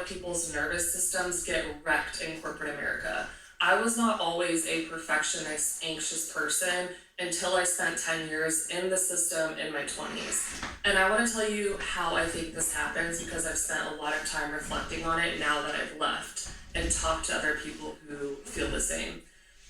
of people's nervous systems get wrecked in corporate America. I was not always a perfectionist, anxious person until I spent 10 years in the system in my 20s. And I want to tell you how I think this happens because I've spent a lot of time reflecting on it now that I've left and talked to other people who feel the same.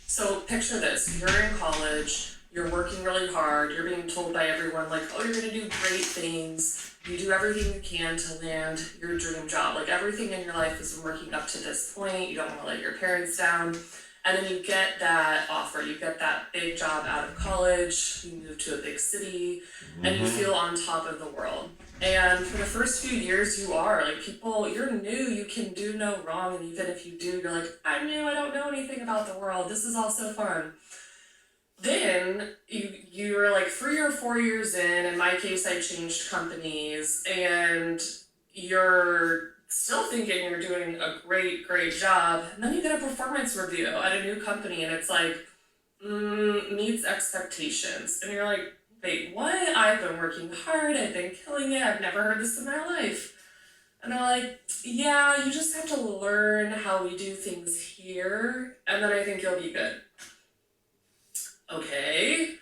So picture this, you're in college, you're working really hard, you're being told by everyone like, oh, you're gonna do great things, you do everything you can to land your dream job. Like everything in your life is working up to this point, you don't wanna let your parents down. And then you get that offer, you get that big job out of college, you move to a big city, and you feel on top of the world. And for the first few years, you are like people, you're new, you can do no wrong. And even if you do, you're like, I'm new, I don't know anything about the world. This is all so fun. Then you're like 3 or 4 years in my case, I changed companies, and you're still thinking you're doing a great job. And then you get a performance review at a new company, and it's like, meets expectations. And you're like, wait, what? I've been working hard, I've been killing it, I've never heard this in my life. And they're like, yeah, you just have to learn how we do things here, and then I think you'll be good. Okay.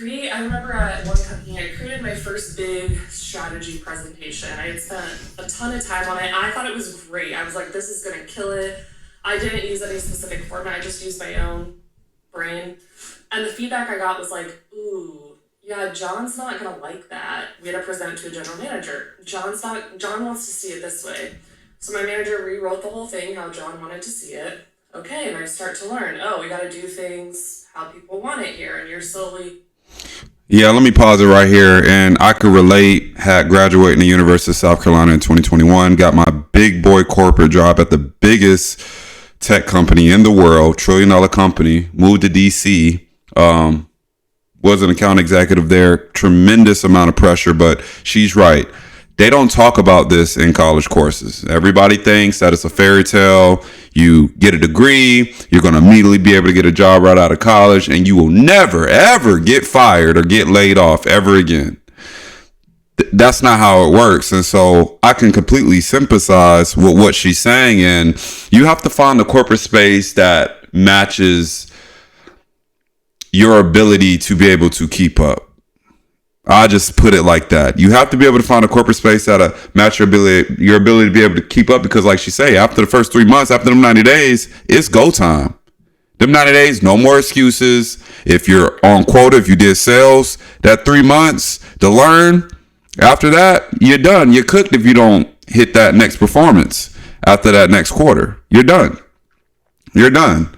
I remember at one company, I created my first big strategy presentation. I had spent a ton of time on it. I thought it was great. I was like, this is gonna kill it. I didn't use any specific format, I just used my own brain. And the feedback I got was like, ooh, yeah, John's not gonna like that. We had to present to a general manager. John wants to see it this way. So my manager rewrote the whole thing how John wanted to see it. Okay, and I start to learn, oh, we gotta do things how people want it here, and you're slowly. Yeah, let me pause it right here. And I could relate. Had graduated in the University of South Carolina in 2021. Got my big boy corporate job at the biggest tech company in the world, $1 trillion company. Moved to DC. Was an account executive there. Tremendous amount of pressure, but she's right. They don't talk about this in college courses. Everybody thinks that it's a fairy tale. You get a degree, you're going to immediately be able to get a job right out of college, and you will never, ever get fired or get laid off ever again. That's not how it works. And so I can completely sympathize with what she's saying. And you have to find a corporate space that matches your ability to be able to keep up. I just put it like that. You have to be able to find a corporate space that match your ability to be able to keep up, because like she say, after the first 3 months, after them 90 days, it's go time. Them 90 days, no more excuses. If you're on quota, if you did sales, that 3 months to learn, after that, you're done. You're cooked if you don't hit that next performance after that next quarter. You're done. You're done.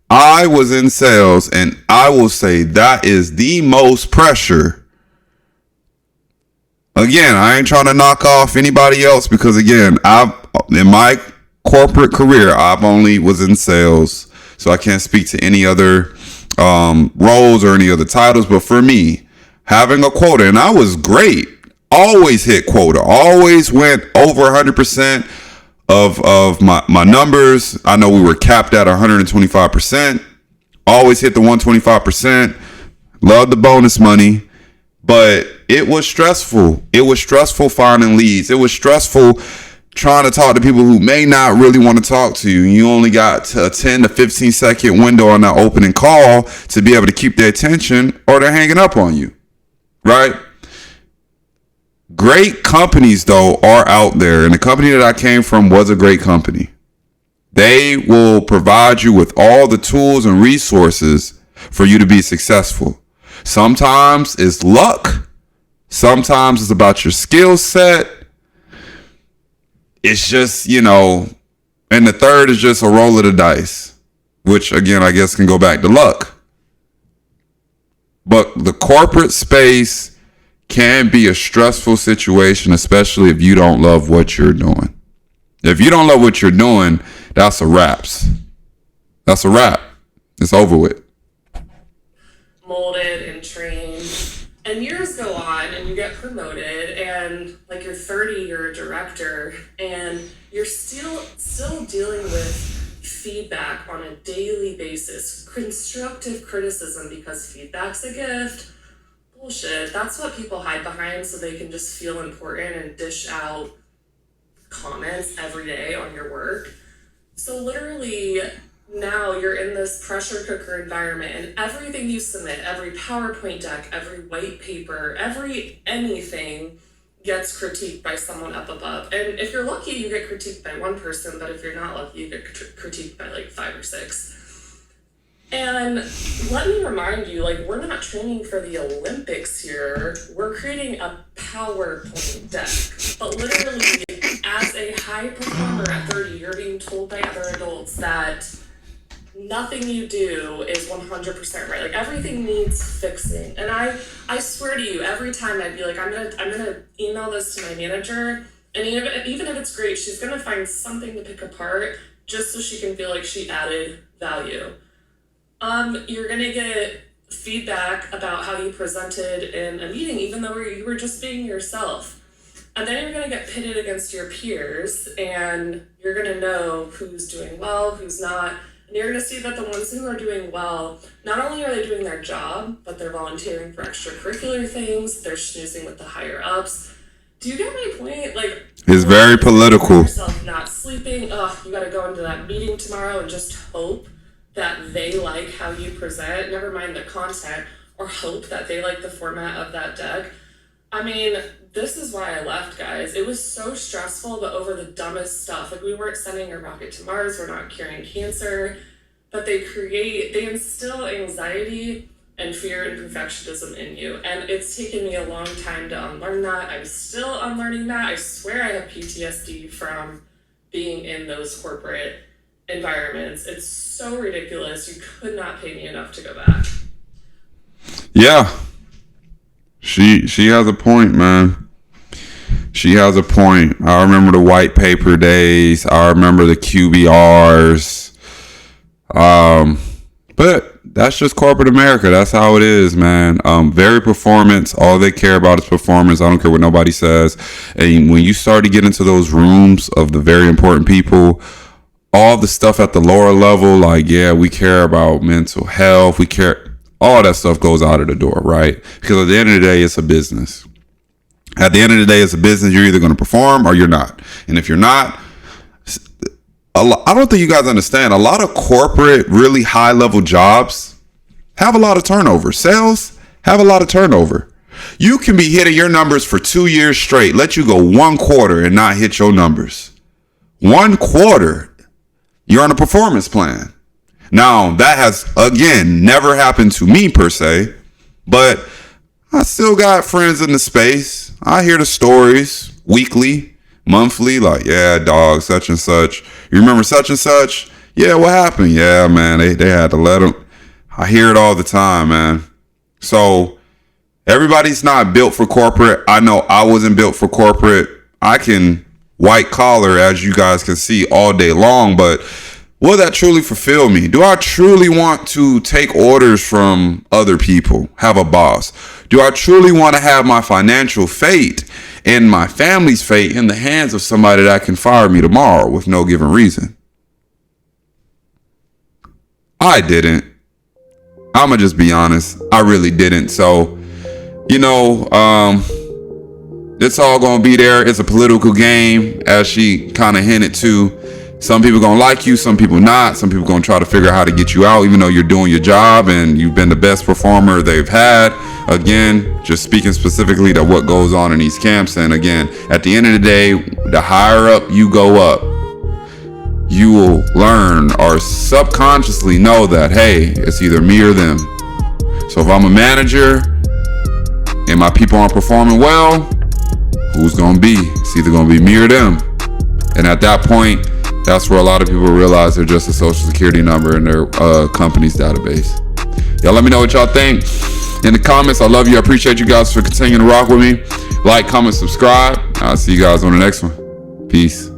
I was in sales, and I will say that is the most pressure. Again, I ain't trying to knock off anybody else, because again, in my corporate career, I've only was in sales, so I can't speak to any other roles or any other titles. But for me, having a quota, and I was great, always hit quota, always went over 100% of my numbers. I know we were capped at 125%. Always hit the 125%. Love the bonus money. But it was stressful. It was stressful finding leads. It was stressful trying to talk to people who may not really want to talk to you. You only got a 10 to 15 second window on that opening call to be able to keep their attention, or they're hanging up on you, right? Great companies, though, are out there. And the company that I came from was a great company. They will provide you with all the tools and resources for you to be successful. Sometimes it's luck. Sometimes it's about your skill set. It's just, and the third is just a roll of the dice, which again, I guess can go back to luck. But the corporate space can be a stressful situation, especially if you don't love what you're doing. If you don't love what you're doing, that's a wrap. That's a wrap. It's over with. Molded and trained, and years go on, and you get promoted, and like you're 30, you're a director, and you're still dealing with feedback on a daily basis, constructive criticism, because feedback's a gift. Bullshit. That's what people hide behind so they can just feel important and dish out comments every day on your work. So literally now you're in this pressure cooker environment, and everything you submit, every PowerPoint deck, every white paper, every anything gets critiqued by someone up above. And if you're lucky, you get critiqued by one person, but if you're not lucky, you get critiqued by like 5 or 6. And let me remind you, like, we're not training for the Olympics here. We're creating a PowerPoint deck. But literally, as a high performer at 30, you're being told by other adults that nothing you do is 100% right. Like, everything needs fixing. And I swear to you, every time I'd be like, I'm gonna email this to my manager, and even if it's great, she's gonna find something to pick apart just so she can feel like she added value. You're gonna get feedback about how you presented in a meeting, even though you were just being yourself. And then you're gonna get pitted against your peers, and you're gonna know who's doing well, who's not. And you're gonna see that the ones who are doing well, not only are they doing their job, but they're volunteering for extracurricular things, they're schmoozing with the higher ups. Do you get my point? Like, it's very political. Yourself not sleeping. You gotta go into that meeting tomorrow and just hope that they like how you present, never mind the content, or hope that they like the format of that deck. I mean, this is why I left, guys. It was so stressful, but over the dumbest stuff. Like, we weren't sending a rocket to Mars, we're not curing cancer, but they instill anxiety and fear and perfectionism in you. And it's taken me a long time to unlearn that. I'm still unlearning that. I swear I have PTSD from being in those corporate environments. It's so ridiculous. You could not pay me enough to go back. Yeah. She has a point, man. She has a point. I remember the white paper days. I remember the QBRs. But that's just corporate America. That's how it is, man. Very performance. All they care about is performance. I don't care what nobody says. And when you start to get into those rooms of the very important people, all the stuff at the lower level, like, yeah, we care about mental health. We care. All that stuff goes out of the door, right? Because at the end of the day, it's a business. At the end of the day, it's a business. You're either going to perform or you're not. And if you're not, I don't think you guys understand. A lot of corporate, really high level jobs have a lot of turnover. Sales have a lot of turnover. You can be hitting your numbers for 2 years straight. Let you go 1 quarter and not hit your numbers. 1 quarter. You're on a performance plan. Now, that has, again, never happened to me per se, but I still got friends in the space. I hear the stories weekly, monthly, like, yeah, dog, such and such. You remember such and such? Yeah, what happened? Yeah, man, they had to let them. I hear it all the time, man. So everybody's not built for corporate. I know I wasn't built for corporate. I can white collar, as you guys can see, all day long, but will that truly fulfill me? Do I truly want to take orders from other people, have a boss? Do I truly want to have my financial fate and my family's fate in the hands of somebody that can fire me tomorrow with no given reason? I didn't. I'm going to just be honest. I really didn't. So, it's all going to be there. It's a political game, as she kind of hinted to. Some people going to like you, some people not. Some people going to try to figure out how to get you out, even though you're doing your job and you've been the best performer they've had. Again, just speaking specifically to what goes on in these camps. And again, at the end of the day, the higher up you go up, you will learn or subconsciously know that, hey, it's either me or them. So if I'm a manager and my people aren't performing well, who's going to be? It's either going to be me or them. And at that point, that's where a lot of people realize they're just a social security number in their company's database. Y'all let me know what y'all think in the comments. I love you. I appreciate you guys for continuing to rock with me. Like, comment, subscribe. I'll see you guys on the next one. Peace.